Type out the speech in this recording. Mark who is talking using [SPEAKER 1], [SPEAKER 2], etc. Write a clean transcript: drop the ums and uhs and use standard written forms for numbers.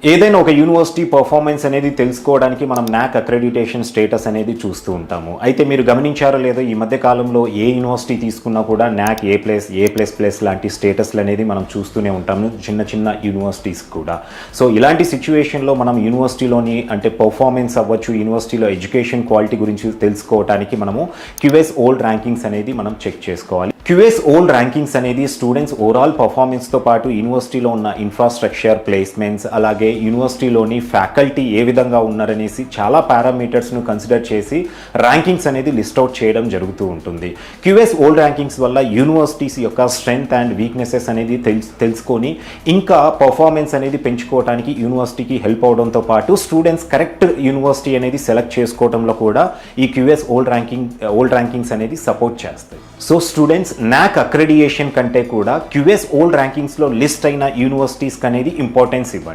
[SPEAKER 1] ఏదైనా ఒక university performance అనేది తెలుసుకోవడానికి మనం నాక్ అక్రెడిటేషన్ స్టేటస్ అనేది చూస్తూ ఉంటాము. అయితే మీరు గమనించారో లేదో ఈ మధ్య కాలంలో ఏ యూనివర్సిటీ తీసుకున్నా కూడా నాక్ ఏ ప్లస్ లాంటి స్టేటస్లు అనేది మనం చూస్తూనే ఉంటాము, చిన్న చిన్న యూనివర్సిటీస్ కూడా. సో ఇలాంటి సిచ్యువేషన్లో మనం యూనివర్సిటీలోని అంటే పర్ఫార్మెన్స్ అవ్వచ్చు, యూనివర్సిటీలో ఎడ్యుకేషన్ క్వాలిటీ గురించి తెలుసుకోవడానికి మనము క్యూఎస్ ఓల్డ్ ర్యాంకింగ్స్ అనేది మనం చెక్ చేసుకోవాలి. క్యూఎస్ ఓల్డ్ ర్యాంకింగ్స్ అనేది స్టూడెంట్స్ ఓవరాల్ పర్ఫార్మెన్స్తో పాటు యూనివర్సిటీలో ఉన్న ఇన్ఫ్రాస్ట్రక్చర్, ప్లేస్మెంట్స్, అలాగే యూనివర్సిటీలోని ఫ్యాకల్టీ ఏ విధంగా ఉన్నారనేసి చాలా పారామీటర్స్ను కన్సిడర్ చేసి ర్యాంకింగ్స్ అనేది లిస్ట్ అవుట్ చేయడం జరుగుతూ ఉంటుంది. క్యూఎస్ ఓల్డ్ ర్యాంకింగ్స్ వల్ల యూనివర్సిటీస్ యొక్క స్ట్రెంగ్త్ అండ్ వీక్నెసెస్ అనేది తెలుసుకొని ఇంకా పర్ఫార్మెన్స్ అనేది పెంచుకోవడానికి యూనివర్సిటీకి హెల్ప్ అవడంతో పాటు స్టూడెంట్స్ కరెక్ట్ యూనివర్సిటీ అనేది సెలెక్ట్ చేసుకోవడంలో కూడా ఈ క్యూఎస్ ఓల్డ్ ర్యాంకింగ్స్ అనేది సపోర్ట్ చేస్తాయి. సో స్టూడెంట్స్ నాక్ అక్రెడిటేషన్ కంటే కూడా క్యూఎస్ ఓల్డ్ ర్యాంకింగ్స్లో లిస్ట్ అయిన యూనివర్సిటీస్కి అనేది ఇంపార్టెన్స్ ఇవ్వండి.